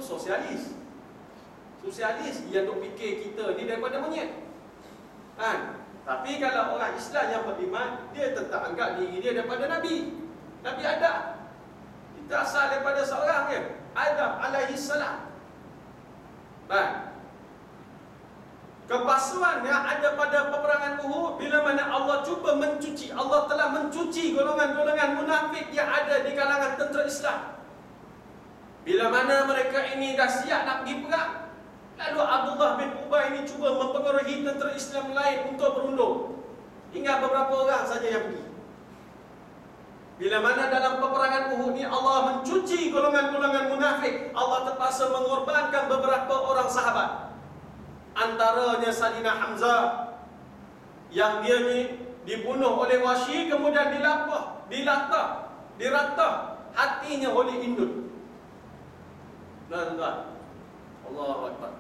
sosialis. Sosialis yang duk fikir kita ni daripada monyet. Kan? Tapi kalau orang Islam yang beriman, dia tetap anggap diri dia daripada Nabi. Nabi Adam. Kita asal daripada seorang je, Adam alaihi salam. Kan? Kepalsuan yang ada pada peperangan Uhud, bila mana Allah cuba mencuci, Allah telah mencuci golongan-golongan munafik yang ada di kalangan tentera Islam. Bila mana mereka ini dah siap nak pergi perang, lalu Abdullah bin Ubay ini cuba mempengaruhi tentera Islam lain untuk berunding. Tinggal beberapa orang saja yang pergi. Bila mana dalam peperangan Uhud ni Allah mencuci golongan-golongan munafik, Allah terpaksa mengorbankan beberapa orang sahabat. Antaranya Sayyidina Hamzah yang dia ni dibunuh oleh Wahsy, kemudian diratah hatinya oleh indut. Tuan-tuan, Allahu Akbar.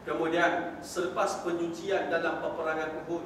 Kemudian selepas penyucian dalam peperangan Uhud,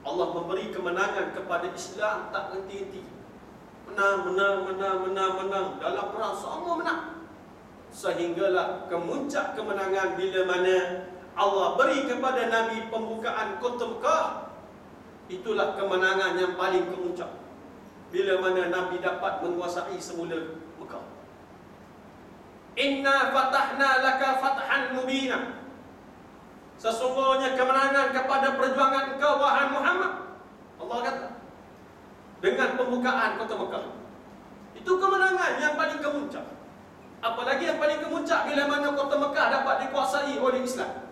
Allah memberi kemenangan kepada Islam tak henti-henti. Menang. Dalam perang semua menang. Sehinggalah kemuncak kemenangan bila mana Allah beri kepada Nabi pembukaan kota Mekah. Itulah kemenangan yang paling kemuncak, bila mana Nabi dapat menguasai semula Mekah. Inna fatahna laka fathan mubina. Sesungguhnya kemenangan kepada perjuangan engkau wahai Muhammad, Allah kata, dengan pembukaan kota Mekah. Itu kemenangan yang paling kemuncak. Apalagi yang paling kemuncak bila mana kota Mekah dapat dikuasai oleh Islam.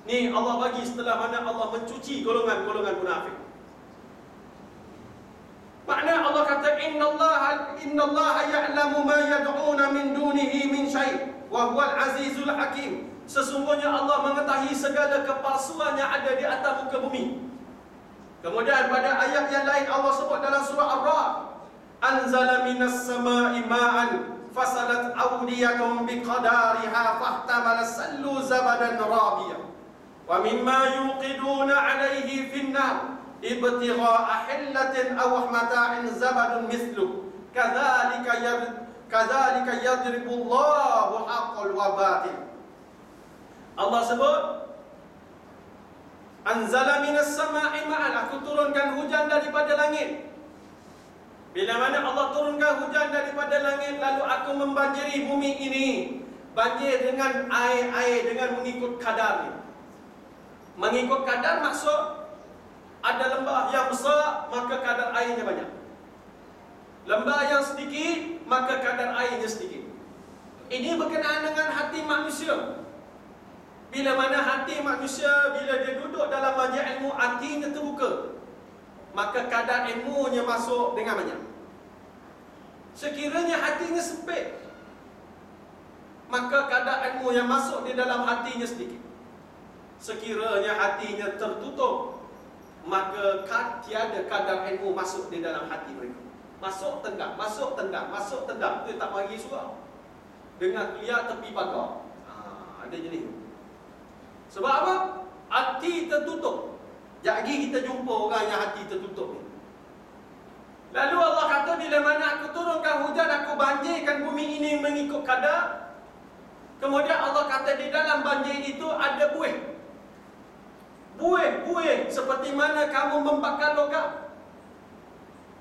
Ni Allah bagi setelah mana Allah mencuci golongan-golongan munafik. Makna Allah kata innallaha ya'lamu ma yad'una min dunihi min syai' wa huwal azizul hakim. Sesungguhnya Allah mengetahui segala kepalsuan yang ada di atas muka bumi. Kemudian pada ayat yang lain Allah sebut dalam surah Ar-Ra'd, anzala minas sama'i ma'an fasalat awdiyatun biqadariha fahtamala sallu zabadan rabiyah wa mimma yuqiduna alaihi finnar ibtigha'a hillatin aw mata'in zabadun mithlu kadzalika yadribu Allahu haqqal wa batil. Allah sebut anzala minas sama'i ma'an, aku turunkan hujan daripada langit. Bila mana Allah turunkan hujan daripada langit, lalu aku membanjiri bumi ini. Banjir dengan air dengan mengikut kadarnya. Mengikut kadar maksud ada lembah yang besar, maka kadar airnya banyak. Lembah yang sedikit, maka kadar airnya sedikit. Ini berkenaan dengan hati manusia. Bila mana hati manusia, bila dia duduk dalam majlis ilmu, hatinya terbuka, maka kadar ilmunya masuk dengan banyak. Sekiranya hatinya sempit, maka kadar ilmu yang masuk di dalam hatinya sedikit. Sekiranya hatinya tertutup, maka tiada kadar ilmu masuk di dalam hati mereka. Masuk tendang. Dia tak bagi suara. Dengar lihat tepi pagar. Ada jenis. Sebab apa? Hati tertutup. Jadi kita jumpa orang yang hati tertutup ni. Lalu Allah kata bila mana aku turunkan hujan, aku banjirkan bumi ini mengikut kadar. Kemudian Allah kata di dalam banjir itu ada buih. Buih seperti mana kamu membakar logam.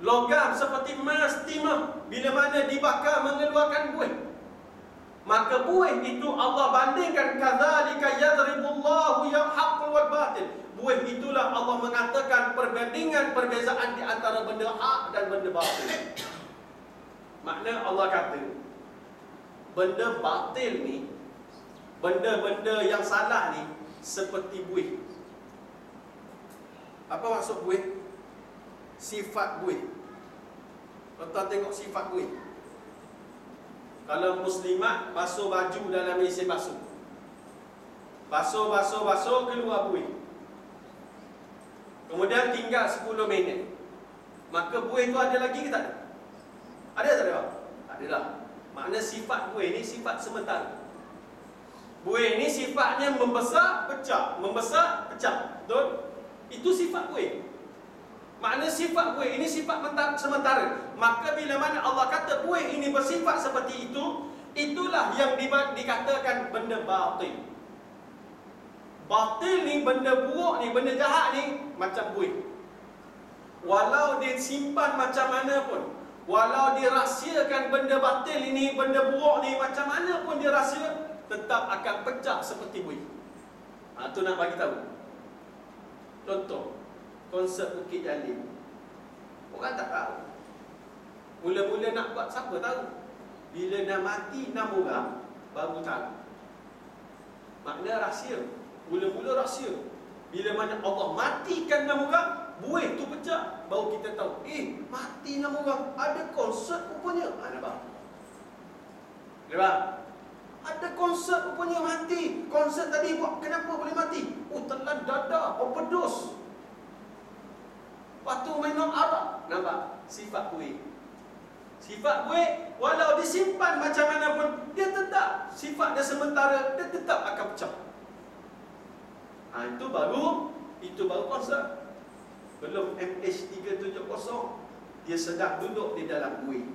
Logam seperti emas, timah, bila mana dibakar mengeluarkan buih. Maka buih itu Allah bandingkan kadzalika yadribullahu al-haqqal wal batil. Buih itulah Allah mengatakan perbezaan di antara benda hak dan benda batil. Makna Allah kata benda batil ni, benda-benda yang salah ni seperti buih. Apa maksud buih? Sifat buih. Tuan-tuan tengok sifat buih. Kalau muslimat basuh baju dalam mesin basuh, basuh keluar buih. Kemudian tinggal 10 minit, maka buih itu ada lagi ke tak ada? Ada tak ada? Tak ada lah. Makna sifat buih ni sifat sementara. Buih ni sifatnya membesar, pecah, membesar, pecah. Betul? Itu sifat buih. Makna sifat buih ini sifat sementara. Maka bila mana Allah kata buih ini bersifat seperti itu, Itulah yang dikatakan benda batil. Batil ni, benda buruk ni, benda jahat ni macam buih. Walau dia simpan macam mana pun, walau dia rahsiakan benda batil ini, benda buruk ni, macam mana pun dia rahsia, tetap akan pecah seperti buih. Tu nak bagi tahu. Contoh, konsert Bukit Jalil. Orang tak tahu. Mula-mula nak buat, siapa tahu? Bila dah mati 6 orang, baru tahu. Makna rahsia. Mula-mula rahsia. Bila mana Allah matikan 6 orang, buih tu pecah, baru kita tahu. Mati 6 orang, ada konsert rupanya. Nampak? Nampak? Ada konsert rupanya mati. Konsert tadi buat, kenapa boleh mati? Telan dada, overdose. Lepas tu minum arak. Nampak? Sifat buih. Sifat buih, walau disimpan macam mana pun, dia tetap, sifat dia sementara, dia tetap akan pecah. Itu baru konsert. Belum MH370, dia sedang duduk di dalam buih.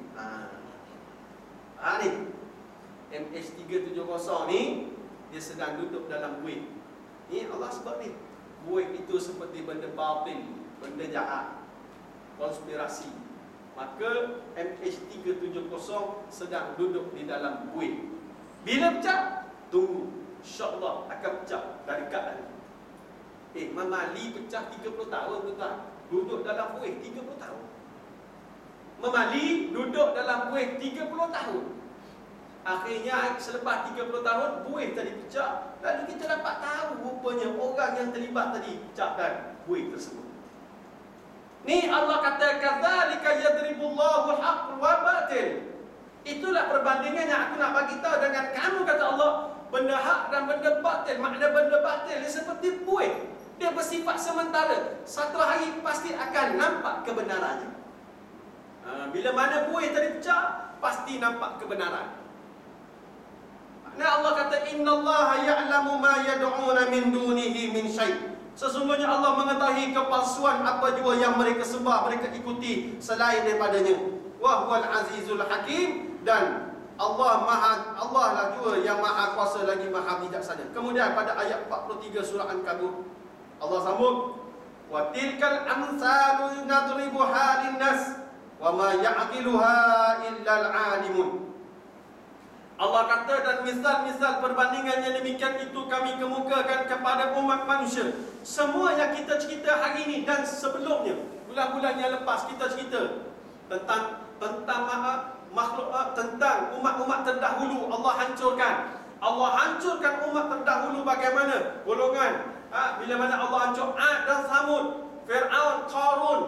Ni MH370 ni, dia sedang duduk dalam buih. Ni Allah sebab ni, buih itu seperti benda batil, benda jahat, konspirasi. Maka MH370 sedang duduk di dalam buih. Bila pecah, tunggu, InsyaAllah akan pecah dari dekat lagi. Mama Ali pecah 30 tahun tuan. Duduk dalam buih 30 tahun. Mama Ali duduk dalam buih 30 tahun. Akhirnya selepas 30 tahun buih tadi pecah. Lalu kita dapat tahu rupanya orang yang terlibat tadi pecahkan buih tersebut. Ni Allah kata kadzalika yadribullahu al-haqq wa batil. Itulah perbandingan yang aku nak bagi tahu dengan kamu, kata Allah. Benda hak dan benda batil. Makna benda batil dia seperti buih. Dia bersifat sementara. Satu hari pasti akan nampak kebenarannya. Bila mana buih tadi pecah, pasti nampak kebenaran. Makna Allah kata innallaha ya'lamu ma yad'una min dunihi min syai'. Sesungguhnya Allah mengetahui kepalsuan apa jua yang mereka sembah, mereka ikuti selain daripadanya. Wa huwal azizul hakim, dan Allah lah juga yang maha kuasa lagi maha bijaksana. Kemudian pada ayat 43 surah Ankabut, Allah sambung, wa tilkal amsalu nadribuha linnas wa ma ya'qiluha illal alimun. Allah kata, dan misal-misal perbandingan yang demikian itu kami kemukakan kepada umat manusia. Semua yang kita cerita hari ini dan sebelumnya, bulan-bulan yang lepas kita cerita tentang makhluk, tentang umat-umat terdahulu Allah hancurkan. Allah hancurkan umat terdahulu bagaimana? Golongan bila mana Allah hancur Ad dan Samud, Fir'aun, Qarun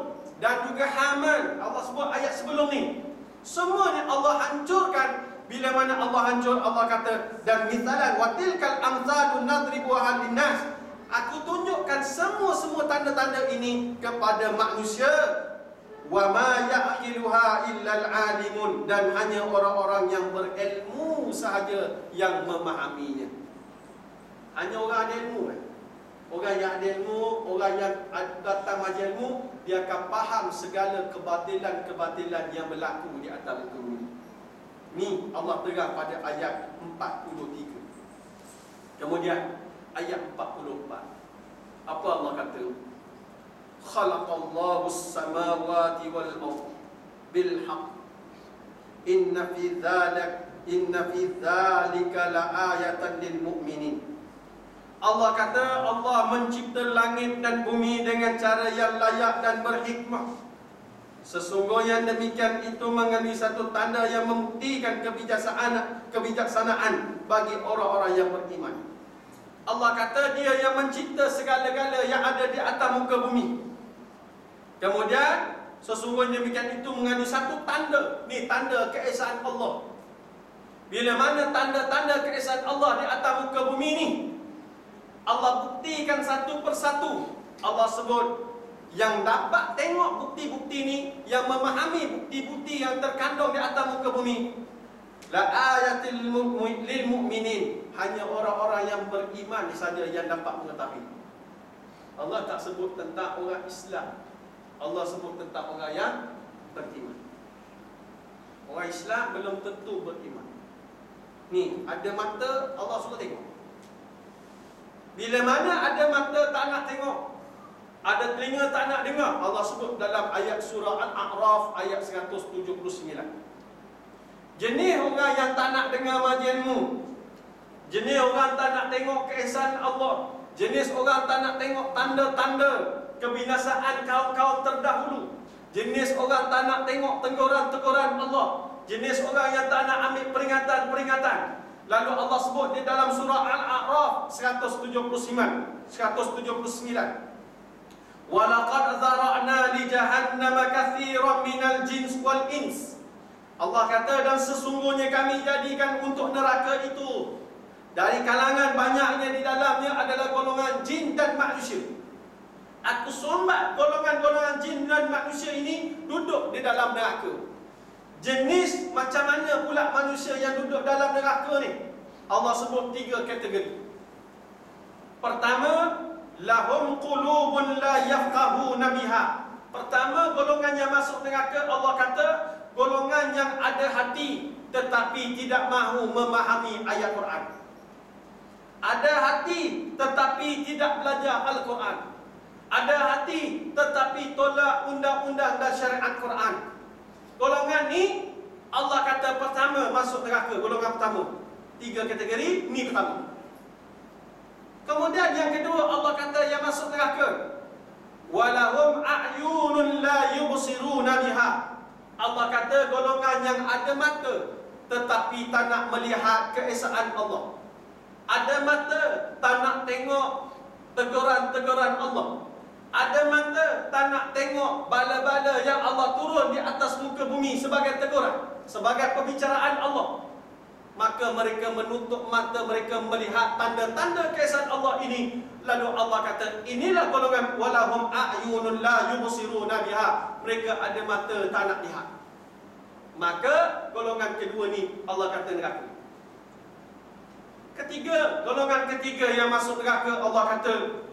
dan juga Haman. Allah sebut ayat sebelum ni. Semuanya Allah hancurkan. Bila mana Allah hancur, Allah kata, dan misalan watilkal amsalun nadribuha linnas. Aku tunjukkan semua tanda-tanda ini kepada manusia. Wa ma ya'qiluha illal alimun, dan hanya orang-orang yang berilmu sahaja yang memahaminya. Hanya orang ada ilmu kan? Orang yang ada ilmu, orang yang datang majlis ilmu, dia akan faham segala kebatilan-kebatilan yang berlaku di atas muka bumi. Ni Allah terang pada ayat 43. Kemudian ayat 44. Apa Allah kata? Khalaqallahu as-samawati wal ardh bil haqq. Inna fi dzalika laayatan lil mu'minin. Allah kata, Allah mencipta langit dan bumi dengan cara yang layak dan berhikmah. Sesungguhnya demikian itu mengandungi satu tanda yang membuktikan kebijaksanaan bagi orang-orang yang beriman. Allah kata dia yang mencipta segala-gala yang ada di atas muka bumi. Kemudian sesungguhnya demikian itu mengandungi satu tanda. Ni tanda keesaan Allah. Bila mana tanda-tanda keesaan Allah di atas muka bumi ni, Allah buktikan satu persatu. Allah sebut yang dapat tengok bukti-bukti ni, yang memahami bukti-bukti yang terkandung di atas muka bumi, la ayatil lil mu'minin, hanya orang-orang yang beriman saja yang dapat mengetahui. Allah tak sebut tentang orang Islam, Allah sebut tentang orang yang beriman. Orang Islam belum tentu beriman. Ni, ada mata, Allah suruh tengok. Bila mana ada mata tak nak tengok, ada telinga tak nak dengar, Allah sebut dalam ayat surah Al-A'raf ayat 179. Jenis orang yang tak nak dengar majianmu, jenis orang tak nak tengok keesaan Allah, jenis orang tak nak tengok tanda-tanda kebinasaan kaum-kaum terdahulu, jenis orang tak nak tengok teguran-teguran Allah, jenis orang yang tak nak ambil peringatan-peringatan. Lalu Allah sebut di dalam surah Al-A'raf 179. Walaqad zara'na li jahannama katsiran minal jins wal ins. Allah kata, dan sesungguhnya kami jadikan untuk neraka itu dari kalangan banyaknya di dalamnya adalah golongan jin dan manusia. Aku sumbat golongan-golongan jin dan manusia ini duduk di dalam neraka. Jenis macam mana pula manusia yang duduk dalam neraka ni? Allah sebut 3 kategori. Pertama, lahum qulubun la yafqahuna biha. Pertama, golongan yang masuk neraka, Allah kata golongan yang ada hati tetapi tidak mahu memahami ayat Quran. Ada hati tetapi tidak belajar Al-Quran. Ada hati tetapi tolak undang-undang dan syariat Quran. Golongan ni Allah kata pertama masuk neraka. Golongan pertama, 3 kategori ni pertama. Kemudian yang kedua, Allah kata yang masuk neraka, walahum a'yunun la yubsiruna biha. Allah kata golongan yang ada mata tetapi tak nak melihat keesaan Allah. Ada mata tak nak tengok teguran-teguran Allah. Ada mata tak nak tengok bala-bala yang Allah turun di atas muka bumi sebagai teguran, sebagai pembicaraan Allah. Maka mereka menutup mata mereka melihat tanda-tanda keesaan Allah ini. Lalu Allah kata inilah golongan walahum a'yunun la yubsiruna biha. Mereka ada mata tak nak lihat. Maka golongan kedua ni Allah kata neraka. Ketiga, golongan ketiga yang masuk neraka, Allah kata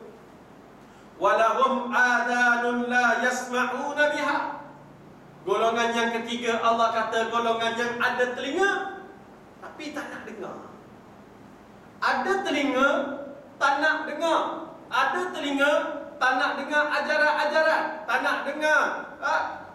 walahum adhanun la yasma'una biha. Golongan yang ketiga, Allah kata golongan yang ada telinga tapi tak nak dengar. Ada telinga tak nak dengar. Ada telinga tak nak dengar ajaran-ajaran, tak nak dengar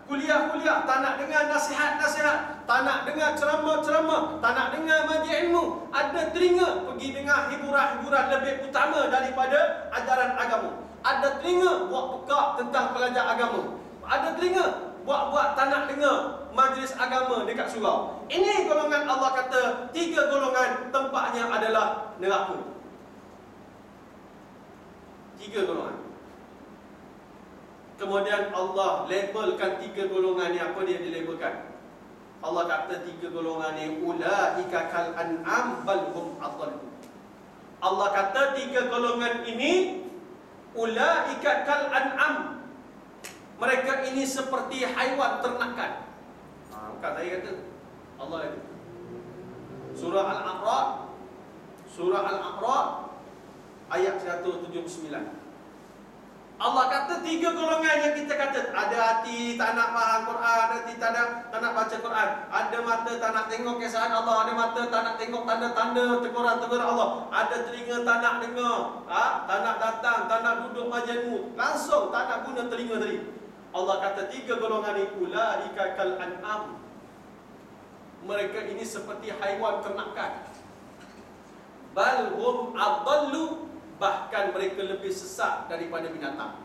kuliah-kuliah, tak nak dengar nasihat-nasihat, tak nak dengar ceramah-ceramah, tak nak dengar majlis ilmu. Ada telinga pergi dengar hiburan-hiburan lebih utama daripada ajaran agama. Ada telinga buat pekak tentang pelajar agama. Ada telinga buat-buat tak nak dengar majlis agama dekat surau. Ini golongan Allah kata 3 golongan tempatnya adalah neraka. 3 golongan. Kemudian Allah labelkan 3 golongan ni. Apa dia dilabelkan? Allah kata 3 golongan ni ulaika kal an'am bal hum adall. Allah kata 3 golongan ini ulaika kal an'am. Mereka ini seperti haiwan ternakan. Bukan saya kata, Allah kata. Surah Al-A'raf ayat 179. Allah kata 3 golongan yang kita kata, ada hati tak nak faham Quran, ada hati tak nak baca Quran, ada mata tak nak tengok keesaan Allah, ada mata tak nak tengok tanda-tanda teguran-teguran Allah, ada telinga tak nak dengar, tak nak datang, tak nak duduk majlismu, langsung tak nak guna telinga tadi. Allah kata 3 golongan ini ulaika kal an'am. Mereka ini seperti haiwan ternakan. Bal hum adallu, bahkan mereka lebih sesat daripada binatang.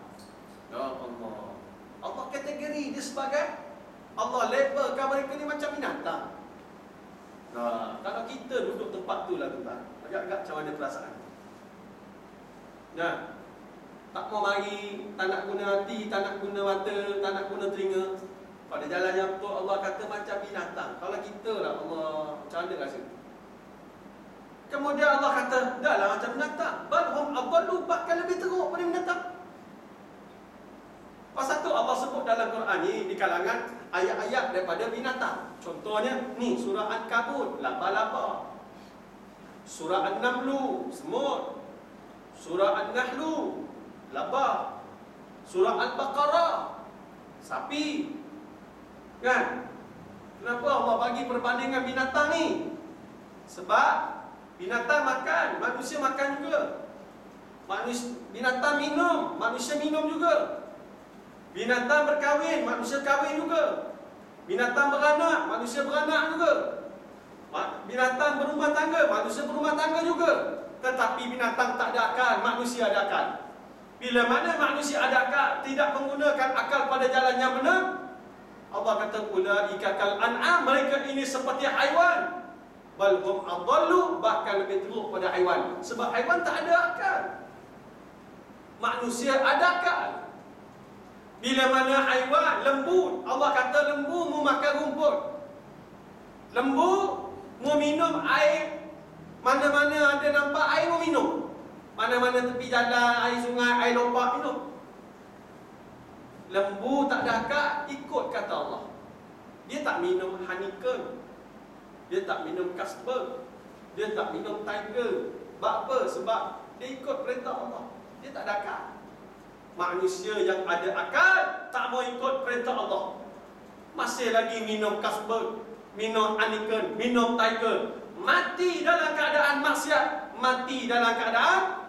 Ya Allah. Allah kategori dia sebagai, Allah labelkan mereka ni macam binatang. Nah, kalau kita duduk tempat tu lah tuan-tuan, agak-agak macam mana perasaan? Nah, tak mau mari, tak nak guna hati, tak nak guna mata, tak nak guna telinga. Pada jalan yang betul Allah kata macam binatang. Kalau kita lah, Allah macam mana rasa? Kemudian Allah kata dah lah macam binatang. Bal hum adallu, bahkan lebih teruk daripada binatang. Pasal tu Allah sebut dalam Quran ni di kalangan ayat-ayat daripada binatang. Contohnya ni surah Al-Kabut, laba-laba. Surah An-Namlu, semut. Surah An-Nahlu, laba. Surah Al-Baqarah, sapi. Kan? Kenapa Allah bagi perbandingan binatang ni? Sebab binatang makan, manusia makan juga. Binatang minum, manusia minum juga. Binatang berkahwin, manusia kahwin juga. Binatang beranak, manusia beranak juga. Binatang berumah tangga, manusia berumah tangga juga. Tetapi binatang tak ada akal, manusia ada akal. Bila mana manusia ada akal, tidak menggunakan akal pada jalan yang benar, Allah kata ulaika kal an'am, mereka ini seperti haiwan. Bal hum adallu, bahkan lebih teruk pada haiwan. Sebab haiwan tak ada akal. Manusia ada akal. Bila mana haiwan, lembu, Allah kata lembu mu makan rumput. Lembu mu minum air, mana-mana ada nampak air mu minum. Mana-mana tepi jalan, air sungai, air lobak minum. Lembu tak ada akal, ikut kata Allah. Dia tak minum honeycomb, dia tak minum Carlsberg, dia tak minum Tiger. Sebab apa? Sebab dia ikut perintah Allah. Dia tak ada akal. Manusia yang ada akal tak mau ikut perintah Allah, masih lagi minum Carlsberg, minum honeycomb, minum Tiger. Mati dalam keadaan maksiat, mati dalam keadaan